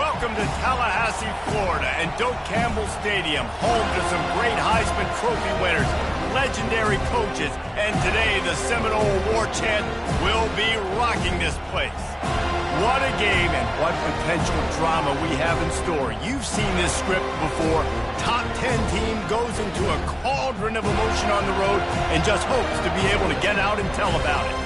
Welcome to Tallahassee, Florida, and Doak Campbell Stadium, home to some great Heisman Trophy winners, legendary coaches, and today the Seminole Award chant will be rocking this place. What a game and what potential drama we have in store. You've seen this script before. Top 10 team goes into a cauldron of emotion on the road and just hopes to be able to get out and tell about it.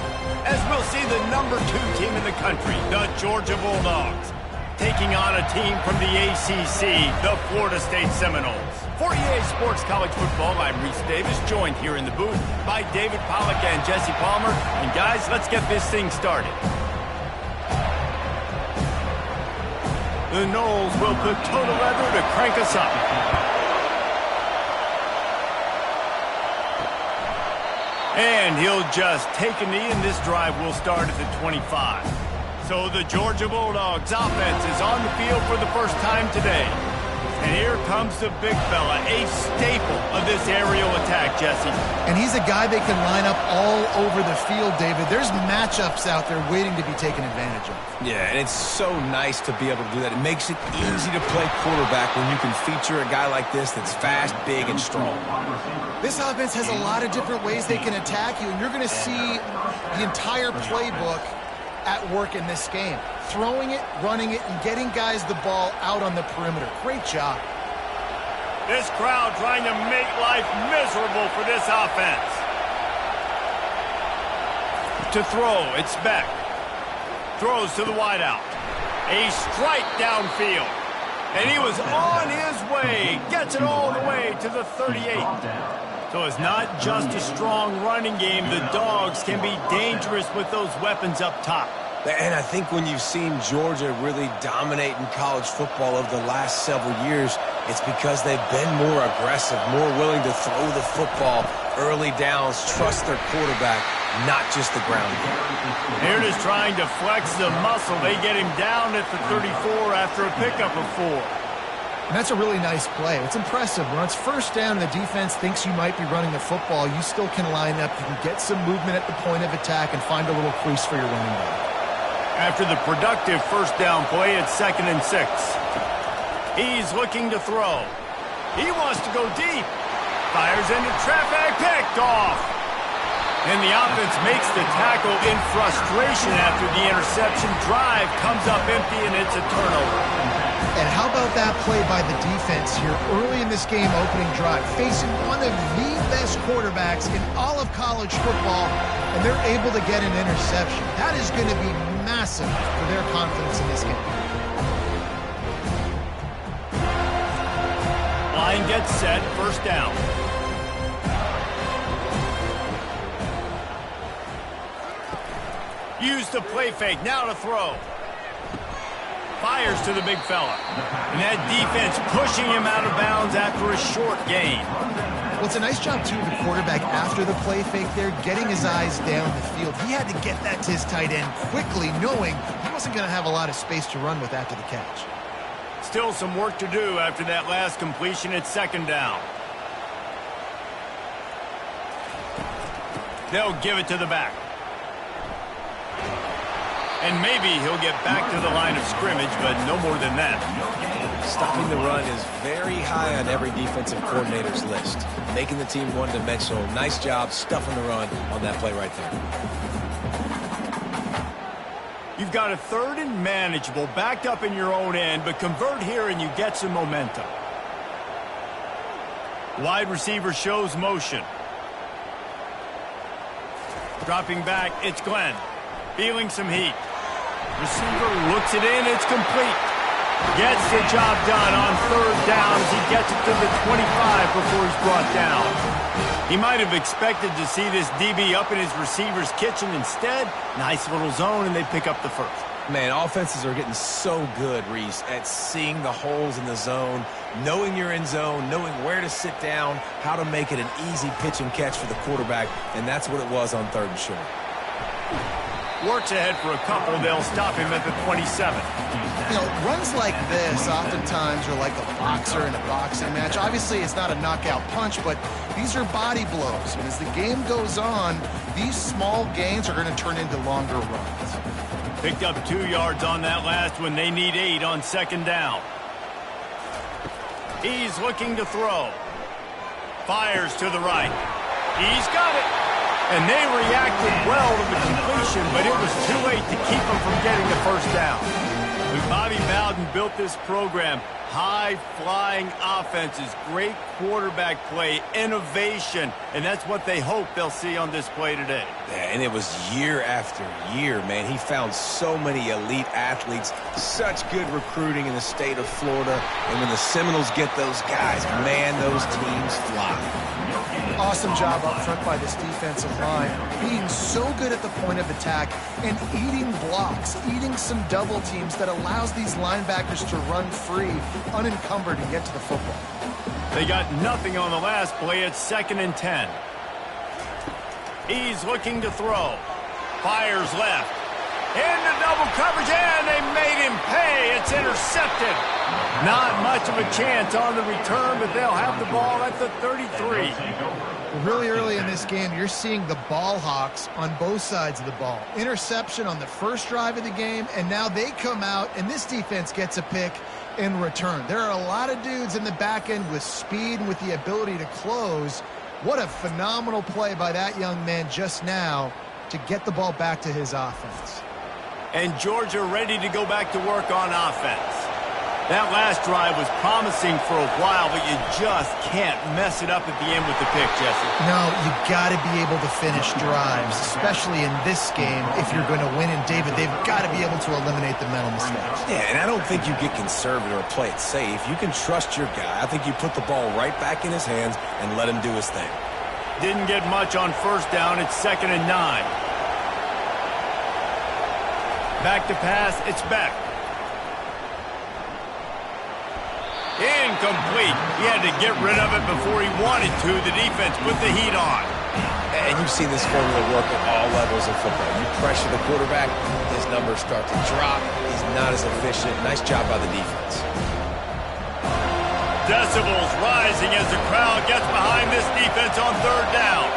As we'll see the number 2 team in the country, the Georgia Bulldogs, taking on a team from the ACC, the Florida State Seminoles. For EA Sports College Football, I'm Reese Davis, joined here in the booth by David Pollack and Jesse Palmer. And guys, let's get this thing started. The Noles will put toe to leather to crank us up. And he'll just take a knee, and this drive will start at the 25. So the Georgia Bulldogs offense is on the field for the first time today. And here comes the big fella, a staple of this aerial attack, Jesse. And he's a guy they can line up all over the field, David. There's matchups out there waiting to be taken advantage of. Yeah, and it's so nice to be able to do that. It makes it easy to play quarterback when you can feature a guy like this that's fast, big, and strong. This offense has a lot of different ways they can attack you, and you're going to see the entire playbook at work in this game. Throwing it, running it, and getting guys the ball out on the perimeter. Great job. This crowd trying to make life miserable for this offense. To throw, it's Beck. Throws to the wideout. A strike downfield. And he was on his way. Gets it all the way to the 38. So it's not just a strong running game. The Dogs can be dangerous with those weapons up top. And I think when you've seen Georgia really dominate in college football over the last several years, it's because they've been more aggressive, more willing to throw the football early downs, trust their quarterback, not just the ground game. They're just trying to flex the muscle. They get him down at the 34 after a pickup of 4. And that's a really nice play. It's impressive. When it's first down and the defense thinks you might be running the football, you still can line up. You can get some movement at the point of attack and find a little crease for your running back. After the productive first down play, it's 2nd and 6. He's looking to throw. He wants to go deep. Fires into traffic, picked off. And the offense makes the tackle in frustration after the interception. Drive comes up empty, and it's a turnover. And how about that play by the defense here early in this game opening drive, facing one of the best quarterbacks in all of college football, and they're able to get an interception. That is going to be massive for their confidence in this game. Line gets set, first down. Use the play fake, now to throw. Fires to the big fella. And that defense pushing him out of bounds after a short gain. Well, it's a nice job, too, of the quarterback after the play fake there, getting his eyes down the field. He had to get that to his tight end quickly, knowing he wasn't going to have a lot of space to run with after the catch. Still some work to do after that last completion. It's 2nd down. They'll give it to the back. And maybe he'll get back to the line of scrimmage, but no more than that. Stopping the run is very high on every defensive coordinator's list. Making the team one-dimensional. Nice job stuffing the run on that play right there. You've got a 3rd and manageable, backed up in your own end, but convert here and you get some momentum. Wide receiver shows motion. Dropping back, it's Glenn. Feeling some heat. Receiver looks it in, it's complete. Gets the job done on 3rd down as he gets it to the 25 before he's brought down. He might have expected to see this DB up in his receiver's kitchen. Instead, nice little zone, and they pick up the first. Man, offenses are getting so good, Reese, at seeing the holes in the zone, knowing you're in zone, knowing where to sit down, how to make it an easy pitch and catch for the quarterback, and that's what it was on 3rd and short. Works ahead for a couple. They'll stop him at the 27. You know, runs like this oftentimes are like a boxer in a boxing match. Obviously, it's not a knockout punch, but these are body blows. And as the game goes on, these small gains are going to turn into longer runs. Picked up 2 yards on that last one. They need 8 on second down. He's looking to throw. Fires to the right. He's got it. And they reacted well to the completion, but it was too late to keep them from getting the first down. When Bobby Bowden built this program, high-flying offenses, great quarterback play, innovation, and that's what they hope they'll see on display today. Yeah, and it was year after year, man. He found so many elite athletes, such good recruiting in the state of Florida, and when the Seminoles get those guys, man, those teams fly. Awesome job up front by this defensive line, being so good at the point of attack and eating blocks, eating some double teams that allows these linebackers to run free, unencumbered, and get to the football. They got nothing on the last play. It's 2nd and 10. He's looking to throw. Fires left. Into double coverage, and they made him pay. It's intercepted. Not much of a chance on the return, but they'll have the ball at the 33. Really early in this game, you're seeing the ball hawks on both sides of the ball. Interception on the first drive of the game, and now they come out, and this defense gets a pick in return. There are a lot of dudes in the back end with speed and with the ability to close. What a phenomenal play by that young man just now to get the ball back to his offense. And Georgia ready to go back to work on offense. That last drive was promising for a while, but you just can't mess it up at the end with the pick, Jesse. No, you got to be able to finish drives, especially in this game. If you're going to win, and David, they've got to be able to eliminate the mental mistakes. Yeah, and I don't think you get conservative or play it safe. You can trust your guy. I think you put the ball right back in his hands and let him do his thing. Didn't get much on first down. It's 2nd and 9. Back to pass. It's Beck. Incomplete. He had to get rid of it before he wanted to. The defense put the heat on. And you've seen this formula work at all levels of football. You pressure the quarterback, his numbers start to drop. He's not as efficient. Nice job by the defense. Decibels rising as the crowd gets behind this defense on third down.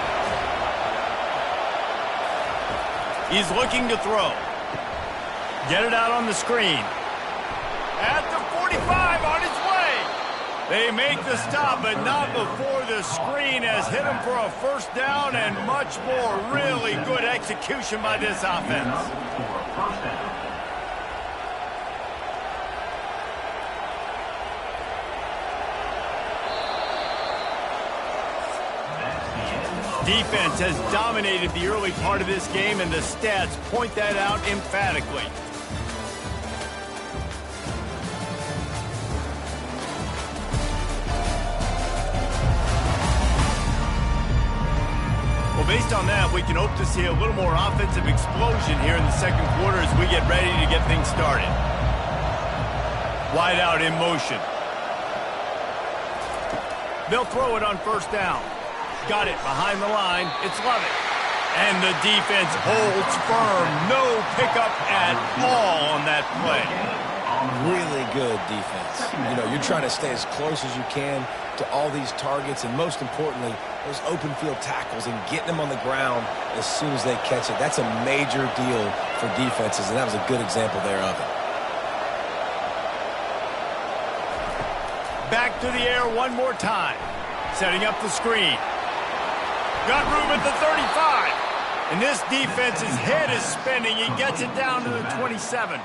He's looking to throw. Get it out on the screen. At the 45, on his way. They make the stop, but not before the screen has hit him for a first down and much more. Really good execution by this offense. Defense has dominated the early part of this game, and the stats point that out emphatically. Well, based on that, we can hope to see a little more offensive explosion here in the second quarter as we get ready to get things started. Wide out in motion. They'll throw it on first down. Got it behind the line. It's Lovett. And the defense holds firm. No pickup at all on that play. Really good defense. You know, you're trying to stay as close as you can to all these targets, and most importantly, those open field tackles and getting them on the ground as soon as they catch it. That's a major deal for defenses, and that was a good example there of it. Back to the air one more time. Setting up the screen. Got room at the 35. And this defense's head is spinning. He gets it down to the 27.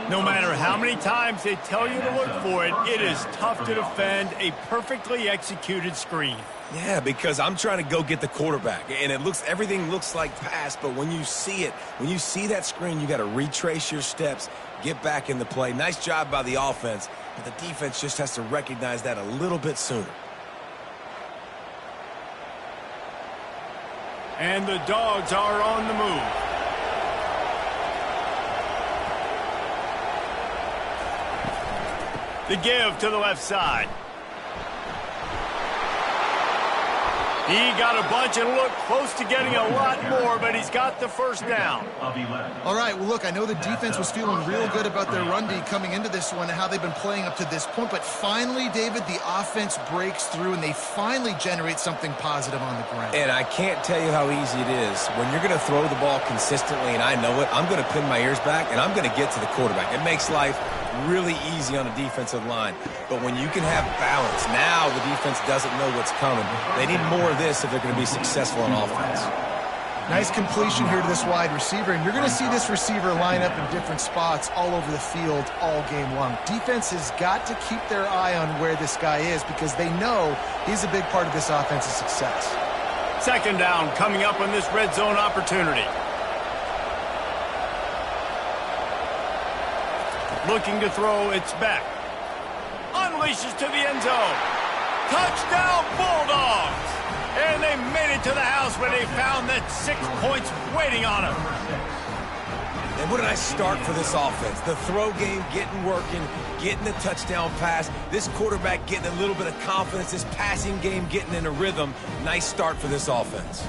No matter how many times they tell you to look for it, it is tough to defend a perfectly executed screen. Yeah, because I'm trying to go get the quarterback, and everything looks like pass, but when you see it, when you see that screen, you got to retrace your steps, get back in the play. Nice job by the offense, but the defense just has to recognize that a little bit sooner. And the Dogs are on the move. The give to the left side. He got a bunch and looked close to getting a lot more, but he's got the first down. All right, well, look, I know the defense was feeling real good about their run D coming into this one and how they've been playing up to this point, but finally, David, the offense breaks through and they finally generate something positive on the ground. And I can't tell you how easy it is. When you're going to throw the ball consistently, and I know it, I'm going to pin my ears back, and I'm going to get to the quarterback. It makes life really easy on the defensive line. But when you can have balance, now the defense doesn't know what's coming. They need more of this if they're going to be successful on offense. Nice completion here to this wide receiver, and you're going to see this receiver line up in different spots all over the field all game long. Defense has got to keep their eye on where this guy is because they know he's a big part of this offense's success. Second down coming up on this red zone opportunity. Looking to throw, it's back. Unleashes to the end zone. Touchdown, Bulldogs! And they made it to the house where they found that 6 points waiting on them. And what a nice start for this offense. The throw game getting working, getting the touchdown pass. This quarterback getting a little bit of confidence. This passing game getting in a rhythm. Nice start for this offense.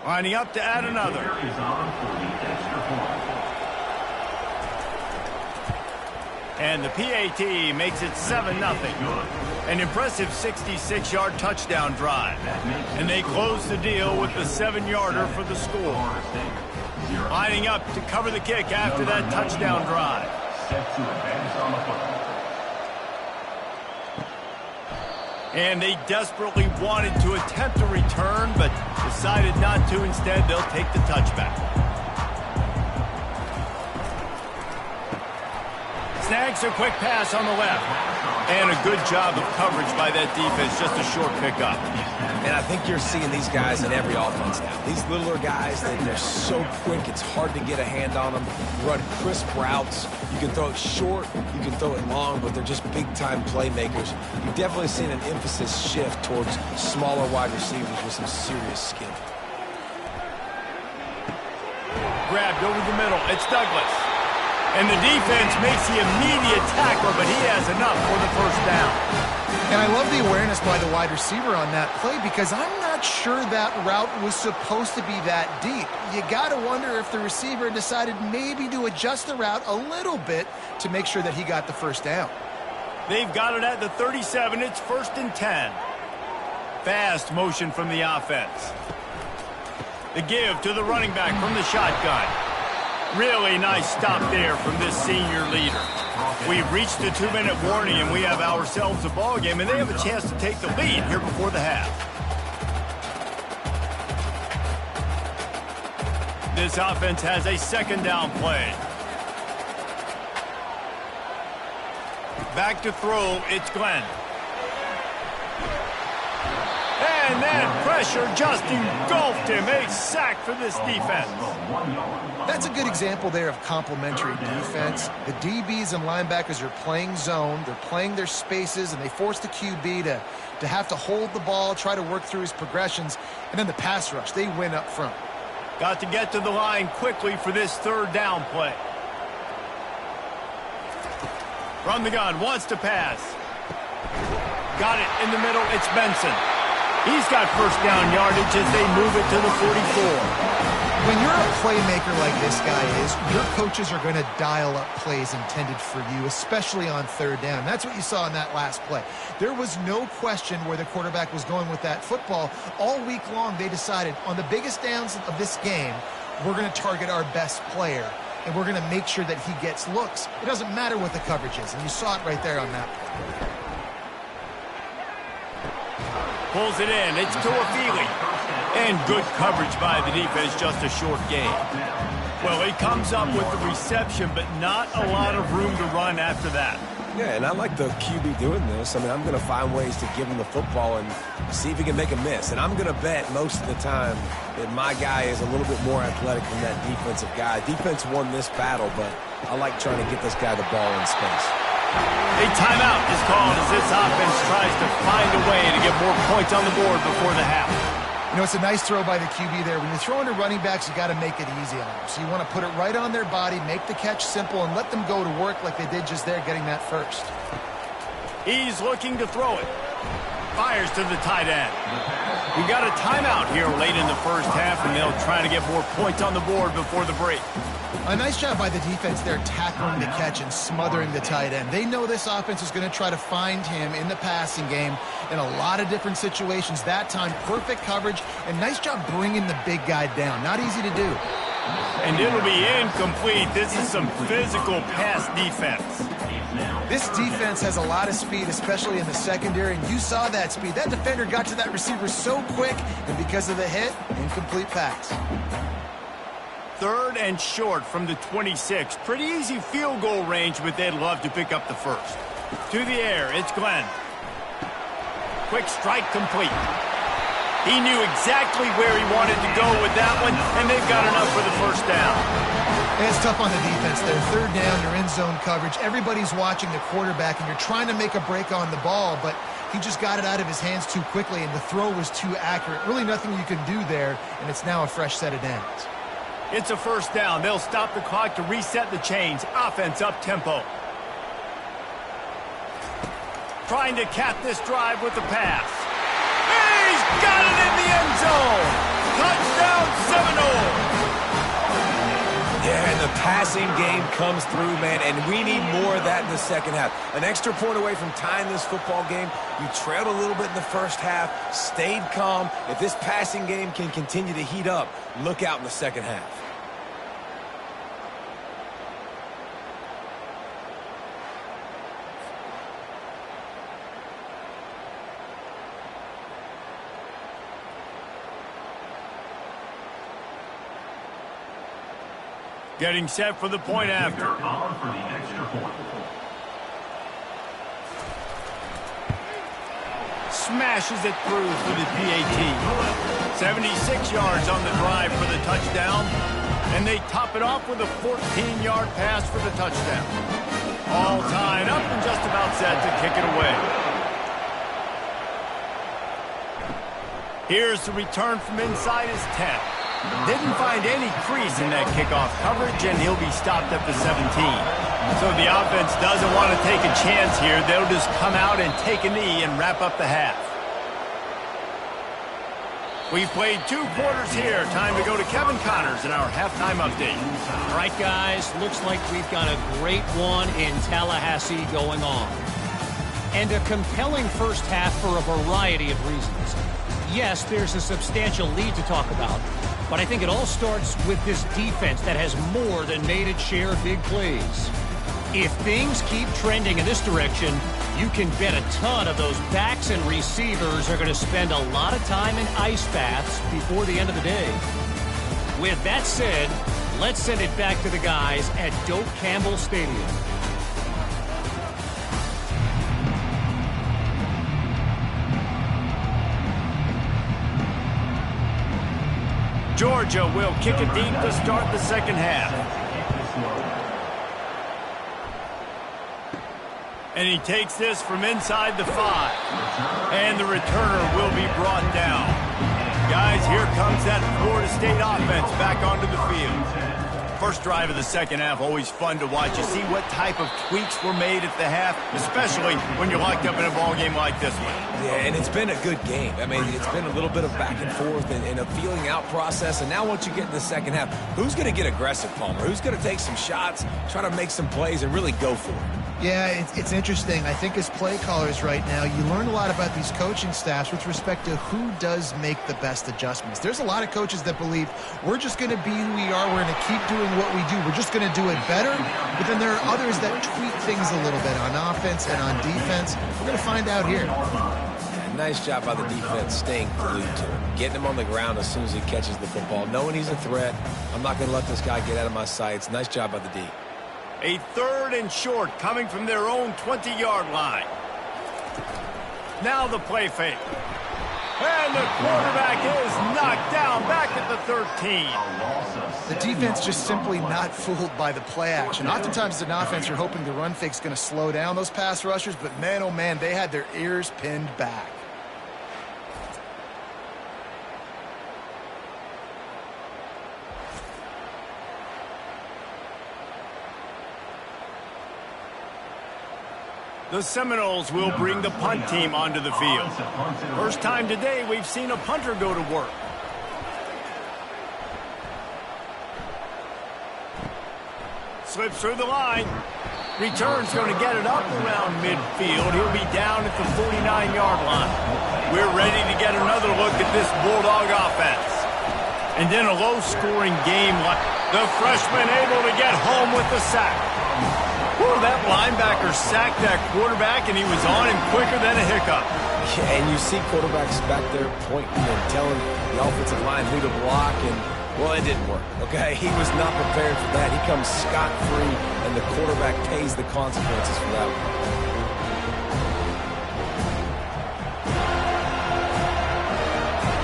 Lining up to add another. And the PAT makes it 7-0. An impressive 66-yard touchdown drive. And they close the deal with the 7-yarder for the score. Lining up to cover the kick after that touchdown drive. Set to advance on the football. And they desperately wanted to attempt a return, but decided not to. Instead, they'll take the touchback. Snags a quick pass on the left. And a good job of coverage by that defense. Just a short pickup. And I think you're seeing these guys in every offense now. These littler guys, they're so quick, it's hard to get a hand on them. Run crisp routes. You can throw it short, you can throw it long, but they're just big-time playmakers. You've definitely seen an emphasis shift towards smaller wide receivers with some serious skill. Grabbed over the middle. It's Douglas. And the defense makes the immediate tackle, but he has enough for the first down. And I love the awareness by the wide receiver on that play because I'm not sure that route was supposed to be that deep. You got to wonder if the receiver decided maybe to adjust the route a little bit to make sure that he got the first down. They've got it at the 37. It's 1st and 10. Fast motion from the offense. The give to the running back from the shotgun. Really nice stop there from this senior leader. We've reached the 2-minute warning, and we have ourselves a ball game, and they have a chance to take the lead here before the half. This offense has a second down play. Back to throw, it's Glenn. And that pressure just engulfed him. A sack for this defense. That's a good example there of complementary defense. The DBs and linebackers are playing zone. They're playing their spaces, and they force the QB to have to hold the ball, try to work through his progressions. And then the pass rush, they win up front. Got to get to the line quickly for this third down play. From the gun, wants to pass. Got it in the middle, it's Benson. He's got first down yardage as they move it to the 44. When you're a playmaker like this guy is, your coaches are going to dial up plays intended for you, especially on third down. That's what you saw in that last play. There was no question where the quarterback was going with that football. All week long, they decided on the biggest downs of this game, we're going to target our best player, and we're going to make sure that he gets looks. It doesn't matter what the coverage is, and you saw it right there on that play. Pulls it in. It's Tuafili. And good coverage by the defense, just a short gain. Well, he comes up with the reception, but not a lot of room to run after that. Yeah, and I like the QB doing this. I mean, I'm going to find ways to give him the football and see if he can make a miss. And I'm going to bet most of the time that my guy is a little bit more athletic than that defensive guy. Defense won this battle, but I like trying to get this guy the ball in space. A timeout is called as this offense tries to find a way to get more points on the board before the half. You know, it's a nice throw by the QB there. When you're throwing to running backs, you got to make it easy on them. So you want to put it right on their body, make the catch simple, and let them go to work like they did just there, getting that first. He's looking to throw it. Fires to the tight end. We got a timeout here late in the first half, and they'll try to get more points on the board before the break. A nice job by the defense there, tackling the catch and smothering the tight end. They know this offense is going to try to find him in the passing game in a lot of different situations. That time, perfect coverage, and nice job bringing the big guy down. Not easy to do. And it'll be incomplete. This is some physical pass defense. This defense has a lot of speed, especially in the secondary, and you saw that speed. That defender got to that receiver so quick, and because of the hit, incomplete pass. 3rd and short from the 26. Pretty easy field goal range, but they'd love to pick up the first. To the air, it's Glenn. Quick strike complete. He knew exactly where he wanted to go with that one, and they've got enough for the first down. And it's tough on the defense there. 3rd down, you're in zone coverage. Everybody's watching the quarterback, and you're trying to make a break on the ball, but he just got it out of his hands too quickly, and the throw was too accurate. Really nothing you can do there, and it's now a fresh set of downs. It's a first down. They'll stop the clock to reset the chains. Offense up-tempo. Trying to cap this drive with the pass. He's got it in the end zone. Touchdown Seminole. Yeah, and the passing game comes through, man, and we need more of that in the second half. An extra point away from tying this football game. You trailed a little bit in the first half, stayed calm. If this passing game can continue to heat up, look out in the second half. Getting set for the point after. Smashes it through for the PAT. 76 yards on the drive for the touchdown. And they top it off with a 14-yard pass for the touchdown. All tied up and just about set to kick it away. Here's the return from inside his 10. Didn't find any crease in that kickoff coverage, and he'll be stopped at the 17. So the offense doesn't want to take a chance here. They'll just come out and take a knee and wrap up the half. We've played 2 quarters here. Time to go to Kevin Connors in our halftime update. All right, guys, looks like we've got a great one in Tallahassee going on. And a compelling first half for a variety of reasons. Yes, there's a substantial lead to talk about, but I think it all starts with this defense that has more than made its share of big plays. If things keep trending in this direction, you can bet a ton of those backs and receivers are going to spend a lot of time in ice baths before the end of the day. With that said, let's send it back to the guys at Doak Campbell Stadium. Georgia will kick it deep to start the second half. And he takes this from inside the 5. And the returner will be brought down. Guys, here comes that Florida State offense back onto the field. First drive of the second half, always fun to watch. You see what type of tweaks were made at the half, especially when you're locked up in a ball game like this one. Yeah, and it's been a good game. I mean, it's been a little bit of back and forth and a feeling out process. And now once you get in the second half, who's going to get aggressive, Palmer? Who's going to take some shots, try to make some plays, and really go for it? Yeah, it's interesting. I think as play callers right now, you learn a lot about these coaching staffs with respect to who does make the best adjustments. There's a lot of coaches that believe we're just going to be who we are. We're going to keep doing what we do. We're just going to do it better. But then there are others that tweak things a little bit on offense and on defense. We're going to find out here. Yeah, nice job by the defense staying glued to him, getting him on the ground as soon as he catches the football, knowing he's a threat. I'm not going to let this guy get out of my sights. Nice job by the D. A 3rd and short coming from their own 20-yard line. Now the play fake. And the quarterback is knocked down back at the 13. The defense just simply not fooled by the play action. Oftentimes, as an offense, you're hoping the run fake's going to slow down those pass rushers, but man, oh man, they had their ears pinned back. The Seminoles will bring the punt team onto the field. First time today we've seen a punter go to work. Slips through the line. Return's going to get it up around midfield. He'll be down at the 49-yard line. We're ready to get another look at this Bulldog offense. And then a low-scoring game. The freshman able to get home with the sack. Whew, that linebacker sacked that quarterback, and he was on him quicker than a hiccup. Yeah, and you see quarterbacks back there pointing and telling the offensive line who to block, and, well, it didn't work, okay? He was not prepared for that. He comes scot-free, and the quarterback pays the consequences for that one.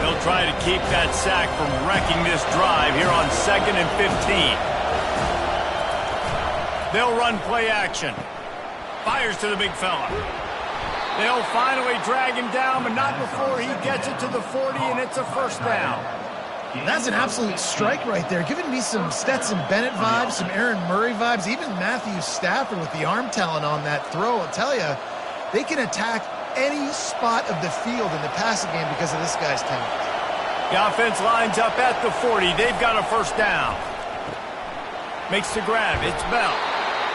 They'll try to keep that sack from wrecking this drive here on 2nd and 15. They'll run play action. Fires to the big fella. They'll finally drag him down, but not before he gets it to the 40, and it's a first down. That's an absolute strike right there. Giving me some Stetson Bennett vibes, some Aaron Murray vibes, even Matthew Stafford with the arm talent on that throw. I'll tell you, they can attack any spot of the field in the passing game because of this guy's talent. The offense lines up at the 40. They've got a first down. Makes the grab. It's Bell.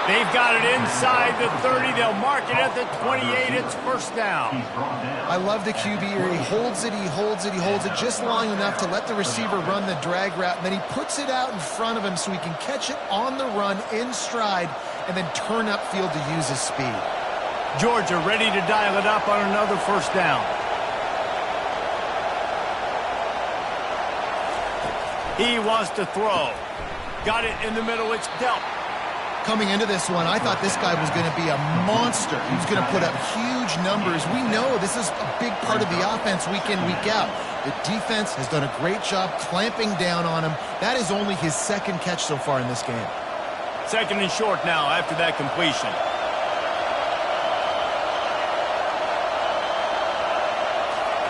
They've got it inside the 30. They'll mark it at the 28. It's first down. I love the QB here. He holds it, he holds it, he holds it just long enough to let the receiver run the drag route, and then he puts it out in front of him so he can catch it on the run in stride and then turn upfield to use his speed. Georgia ready to dial it up on another first down. He wants to throw. Got it in the middle. It's dealt. Coming into this one, I thought this guy was going to be a monster. He was going to put up huge numbers. We know this is a big part of the offense week in, week out. The defense has done a great job clamping down on him. That is only his second catch so far in this game. 2nd and short now after that completion.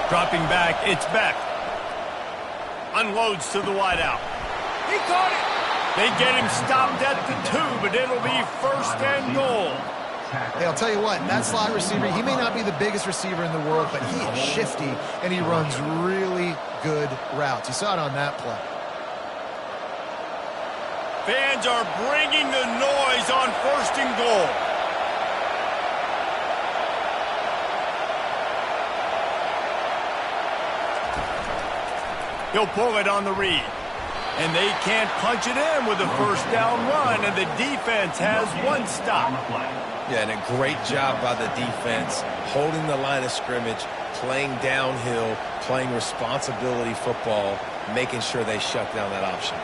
Dropping back, it's Beck. Unloads to the wideout. He caught it. They get him stopped at the 2, but it'll be 1st and goal. Hey, I'll tell you what, that slot receiver, he may not be the biggest receiver in the world, but he is shifty, and he runs really good routes. You saw it on that play. Fans are bringing the noise on 1st and goal. He'll pull it on the read. And they can't punch it in with a first down run, and the defense has one stop. Yeah, and a great job by the defense, holding the line of scrimmage, playing downhill, playing responsibility football, making sure they shut down that option.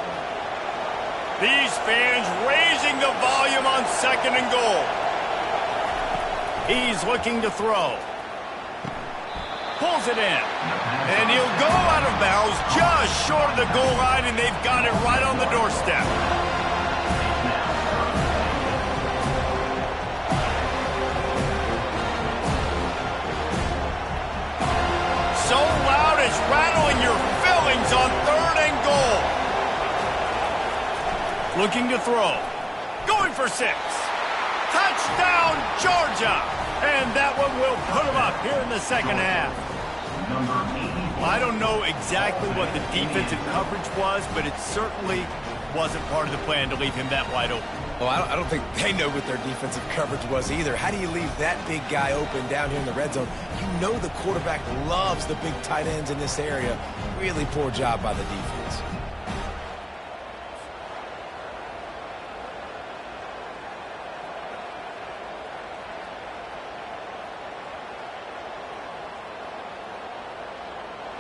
These fans raising the volume on 2nd and goal. He's looking to throw. Pulls it in. And he'll go out of bounds just short of the goal line, and they've got it right on the doorstep. So loud it's rattling your fillings on 3rd and goal. Looking to throw. Going for 6. Touchdown, Georgia. And that one will put them up here in the 2nd half. I don't know exactly what the defensive coverage was, but it certainly wasn't part of the plan to leave him that wide open. Well, I don't think they know what their defensive coverage was either. How do you leave that big guy open down here in the red zone? You know the quarterback loves the big tight ends in this area. Really poor job by the defense.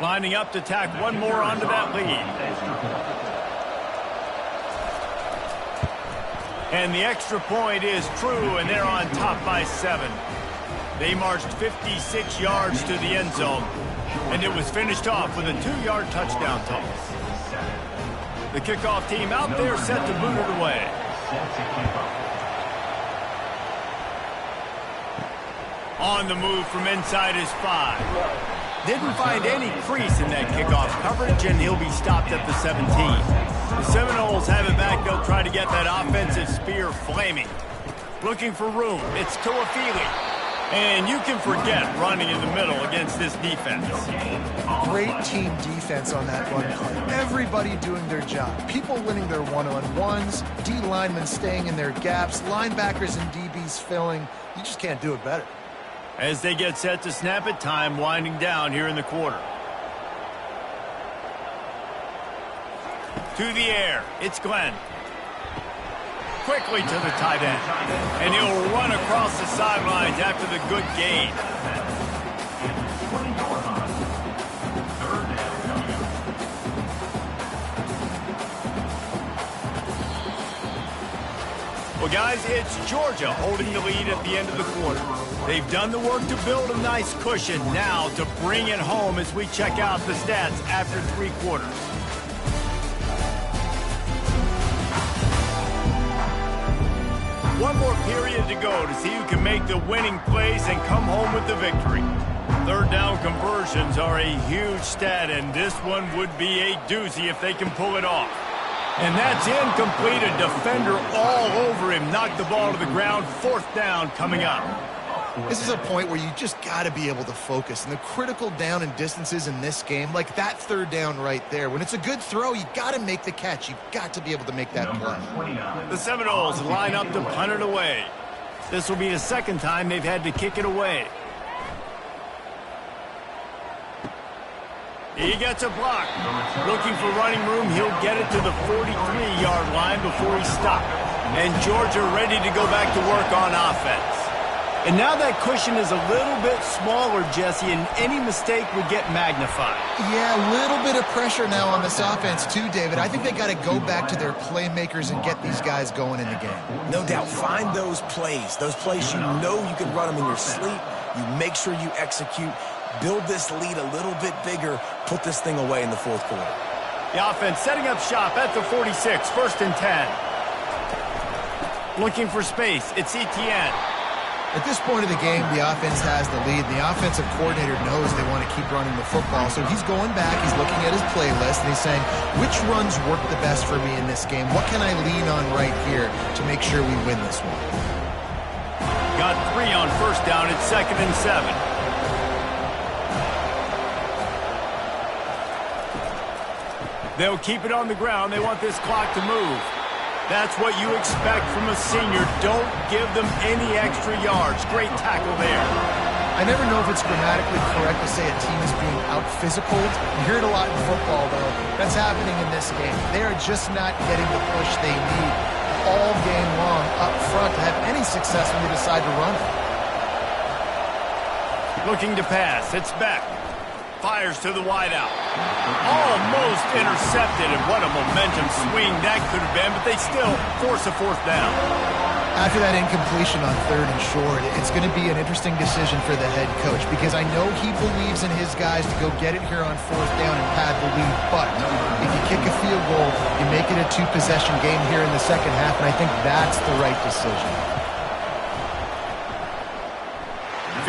Lining up to tack one more onto that lead. And the extra point is true, and they're on top by 7. They marched 56 yards to the end zone. And it was finished off with a 2-yard touchdown toss. The kickoff team out there set to boot it away. On the move from inside his 5. Didn't find any crease in that kickoff coverage, and he'll be stopped at the 17. The Seminoles have it back. They'll try to get that offensive spear flaming. Looking for room. It's Tuafili. And you can forget running in the middle against this defense. Great team defense on that run play. Everybody doing their job. People winning their one-on-ones, D linemen staying in their gaps, linebackers and DBs filling. You just can't do it better. As they get set to snap it, time winding down here in the quarter. To the air, it's Glenn. Quickly to the tight end. And he'll run across the sidelines after the good gain. Well, guys, it's Georgia holding the lead at the end of the quarter. They've done the work to build a nice cushion. Now to bring it home as we check out the stats after 3 quarters. One more period to go to see who can make the winning plays and come home with the victory. Third down conversions are a huge stat, and this one would be a doozy if they can pull it off. And that's incomplete. A defender all over him. Knocked the ball to the ground. 4th down coming up. This is a point where you just got to be able to focus. And the critical down and distances in this game, like that 3rd down right there, when it's a good throw, you got to make the catch. You've got to be able to make that play. The Seminoles line up to punt it away. This will be the 2nd time they've had to kick it away. He gets a block. Looking for running room, he'll get it to the 43-yard line before he's stopped. And Georgia ready to go back to work on offense. And now that cushion is a little bit smaller, Jesse, and any mistake would get magnified. Yeah, a little bit of pressure now on this offense too, David. I think they got to go back to their playmakers and get these guys going in the game. No doubt. Find those plays you know you can run them in your sleep. You make sure you execute. Build this lead a little bit bigger. Put this thing away in the 4th quarter. The offense setting up shop at the 46, 1st and 10. Looking for space. It's Etienne. At this point of the game, the offense has the lead. The offensive coordinator knows they want to keep running the football, so he's going back, he's looking at his playlist, and he's saying, which runs work the best for me in this game? What can I lean on right here to make sure we win this one? Got 3 on 1st down. It's 2nd and 7. They'll keep it on the ground. They want this clock to move. That's what you expect from a senior. Don't give them any extra yards. Great tackle there. I never know if it's grammatically correct to say a team is being out-physicaled. You hear it a lot in football, though. That's happening in this game. They are just not getting the push they need all game long up front to have any success when they decide to run it. Looking to pass. It's Beck. Fires to the wideout. Almost intercepted, and what a momentum swing that could have been, but they still force a 4th down. After that incompletion on 3rd and short, it's going to be an interesting decision for the head coach because I know he believes in his guys to go get it here on 4th down and pad the lead, but if you kick a field goal, you make it a 2-possession game here in the 2nd half, and I think that's the right decision.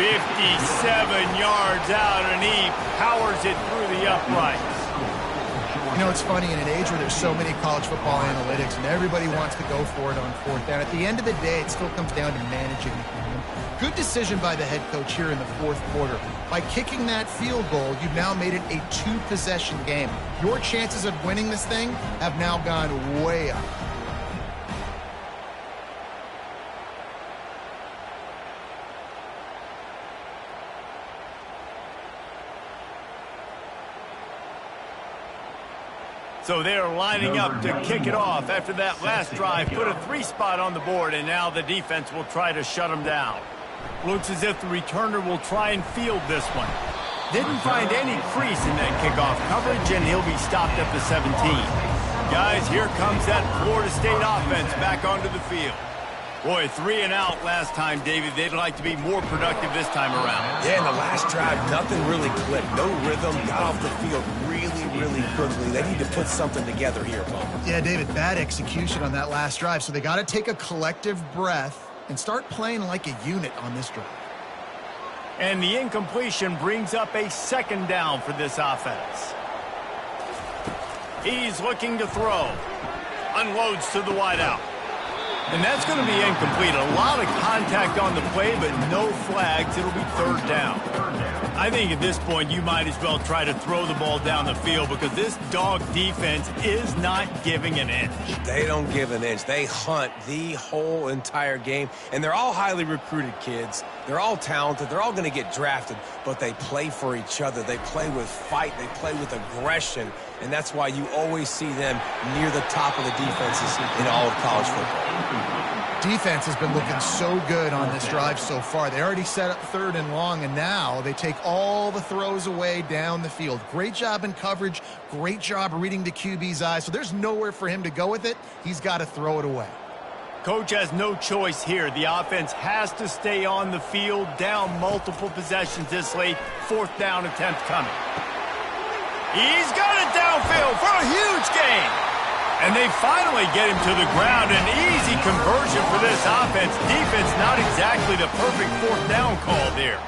57 yards out, and he powers it through the uprights. You know, it's funny, in an age where there's so many college football analytics and everybody wants to go for it on 4th down, at the end of the day, it still comes down to managing the game. Good decision by the head coach here in the 4th quarter. By kicking that field goal, you've now made it a 2-possession game. Your chances of winning this thing have now gone way up. So they're lining up to kick it off after that last drive. Put a 3-spot on the board, and now the defense will try to shut them down. Looks as if the returner will try and field this one. Didn't find any crease in that kickoff coverage, and he'll be stopped at the 17. Guys, here comes that Florida State offense back onto the field. Boy, 3 and out last time, David. They'd like to be more productive this time around. Yeah, in the last drive, nothing really clicked. No rhythm, got off the field really quickly. They need to put something together here, Bump. Yeah, David, bad execution on that last drive, so they got to take a collective breath and start playing like a unit on this drive. And the incompletion brings up a 2nd down for this offense. He's looking to throw. Unloads to the wideout. And that's going to be incomplete. A lot of contact on the play, but no flags. It'll be 3rd down. I think at this point you might as well try to throw the ball down the field because this dog defense is not giving an inch. They don't give an inch. They hunt the whole entire game. And they're all highly recruited kids. They're all talented. They're all going to get drafted, but they play for each other. They play with fight. They play with aggression. And that's why you always see them near the top of the defenses in all of college football. Defense has been looking so good on this drive so far. They already set up 3rd and long, and now they take all the throws away down the field. Great job in coverage. Great job reading the QB's eyes. So there's nowhere for him to go with it. He's got to throw it away. Coach has no choice here. The offense has to stay on the field, down multiple possessions this late. 4th down attempt coming. He's got it downfield for a huge gain. And they finally get him to the ground. An easy conversion for this offense. Defense not exactly the perfect 4th down call there.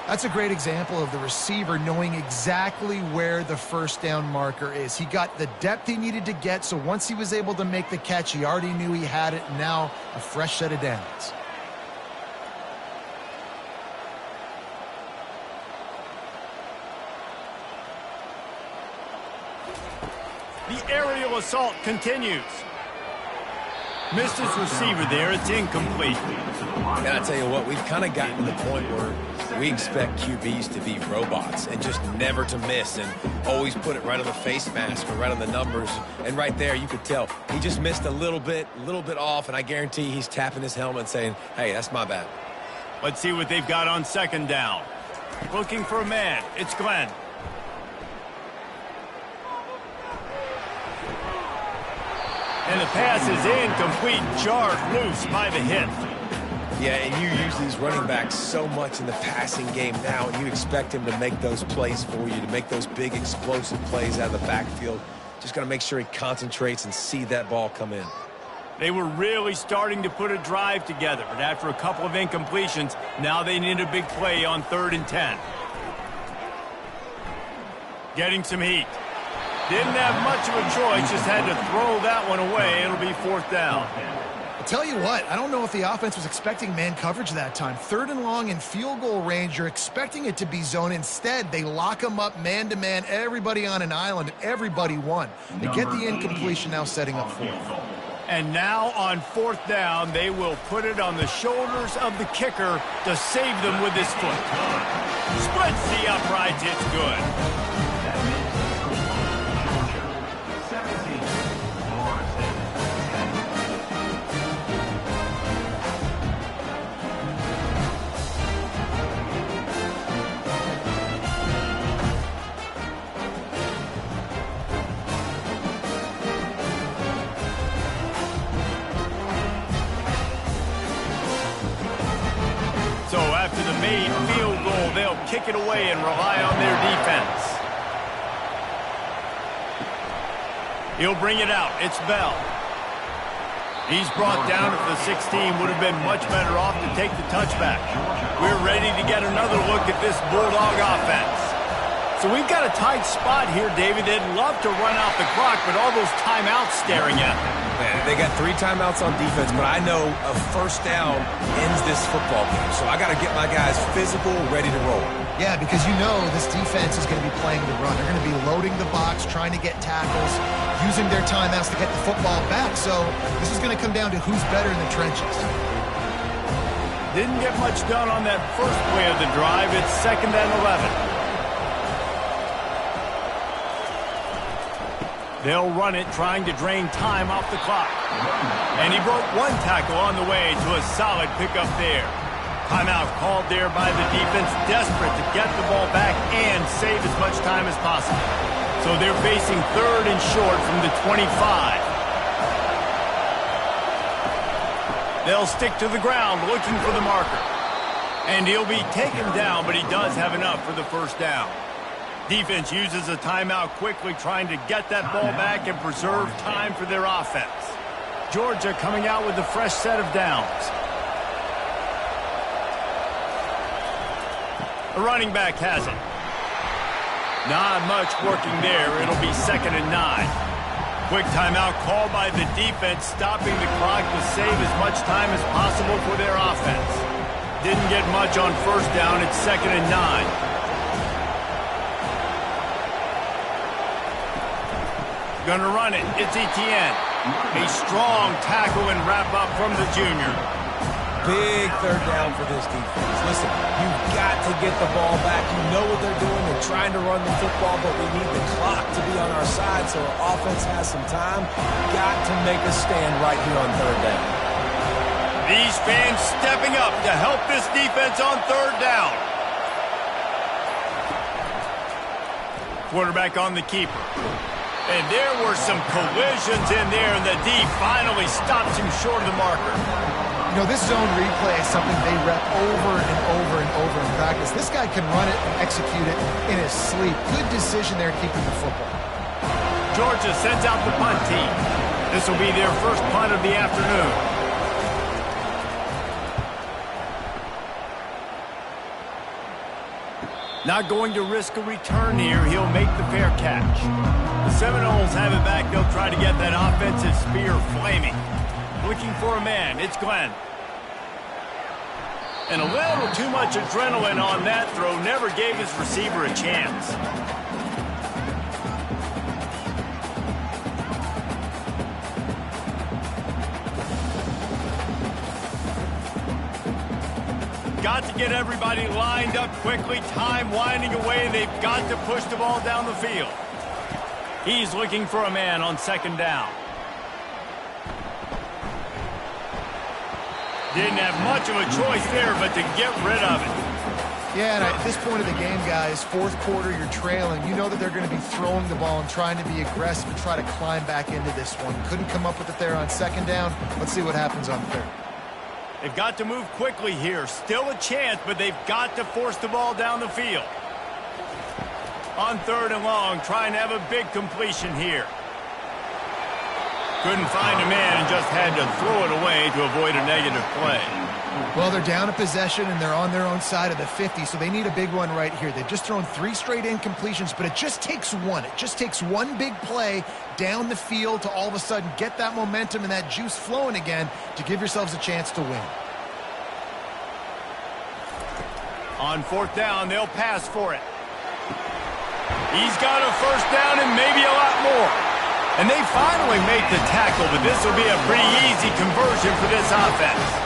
That's a great example of the receiver knowing exactly where the 1st down marker is. He got the depth he needed to get, so once he was able to make the catch, he already knew he had it. Now a fresh set of downs. The aerial assault continues. Missed his receiver there. It's incomplete. And I tell you what, we've kind of gotten to the point where we expect QBs to be robots and just never to miss and always put it right on the face mask or right on the numbers. And right there, you could tell he just missed a little bit off, and I guarantee he's tapping his helmet saying, hey, that's my bad. Let's see what they've got on 2nd down. Looking for a man. It's Glenn. And the pass is incomplete, jarred loose by the hit. Yeah, and you use these running backs so much in the passing game now, and you expect him to make those plays for you, to make those big explosive plays out of the backfield. Just got to make sure he concentrates and see that ball come in. They were really starting to put a drive together, but after a couple of incompletions, now they need a big play on 3rd and 10. Getting some heat. Didn't have much of a choice, just had to throw that one away. It'll be 4th down. I'll tell you what, I don't know if the offense was expecting man coverage that time. 3rd and long in field goal range, you're expecting it to be zone. Instead, they lock them up man-to-man, everybody on an island, everybody won. They get the incompletion, now setting up 4th. And now on 4th down, they will put it on the shoulders of the kicker to save them with his foot. Splits the uprights, it's good. So after the made field goal, they'll kick it away and rely on their defense. He'll bring it out. It's Bell. He's brought down at the 16. Would have been much better off to take the touchback. We're ready to get another look at this Bulldog offense. So we've got a tight spot here, David. They'd love to run out the clock, but all those timeouts staring at them. Man, they got 3 timeouts on defense, but I know a 1st down ends this football game. So I got to get my guys physical, ready to roll. Yeah, because you know this defense is going to be playing the run. They're going to be loading the box, trying to get tackles, using their timeouts to get the football back. So this is going to come down to who's better in the trenches. Didn't get much done on that first play of the drive. It's 2nd and 11. They'll run it, trying to drain time off the clock. And he broke 1 tackle on the way to a solid pickup there. Timeout called there by the defense, desperate to get the ball back and save as much time as possible. So they're facing 3rd and short from the 25. They'll stick to the ground looking for the marker. And he'll be taken down, but he does have enough for the first down. Defense uses a timeout quickly, trying to get that ball back and preserve time for their offense. Georgia coming out with a fresh set of downs. The running back has it. Not much working there. It'll be 2nd and 9. Quick timeout called by the defense, stopping the clock to save as much time as possible for their offense. Didn't get much on first down. It's 2nd and 9. Gonna run it. It's Etienne. A strong tackle and wrap up from the junior. Big third down for this defense. Listen, you've got to get the ball back. You know what they're doing. They're trying to run the football, but we need the clock to be on our side so our offense has some time. Got to make a stand right here on third down. These fans stepping up to help this defense on third down. Quarterback on the keeper. And there were some collisions in there, and the D finally stops him short of the marker. You know, this zone replay is something they rep over and over and over in practice. This guy can run it and execute it in his sleep. Good decision there keeping the football. Georgia sends out the punt team. This will be their first punt of the afternoon. Not going to risk a return here. He'll make the fair catch. The Seminoles have it back. They'll try to get that offensive spear flaming. Looking for a man. It's Glenn. And a little too much adrenaline on that throw. Never gave his receiver a chance. Got to get everybody lined up quickly. Time winding away. They've got to push the ball down the field. He's looking for a man on 2nd down. Didn't have much of a choice there, but to get rid of it. Yeah, and at this point of the game, guys, 4th quarter, you're trailing. You know that they're going to be throwing the ball and trying to be aggressive and try to climb back into this one. Couldn't come up with it there on 2nd down. Let's see what happens on 3rd. They've got to move quickly here. Still a chance, but they've got to force the ball down the field. On 3rd and long, trying to have a big completion here. Couldn't find a man and just had to throw it away to avoid a negative play. Well, they're down a possession, and they're on their own side of the 50, so they need a big one right here. They've just thrown 3 straight incompletions, but it just takes one. It just takes one big play down the field to all of a sudden get that momentum and that juice flowing again to give yourselves a chance to win. On 4th down, they'll pass for it. He's got a first down and maybe a lot more. And they finally make the tackle, but this will be a pretty easy conversion for this offense.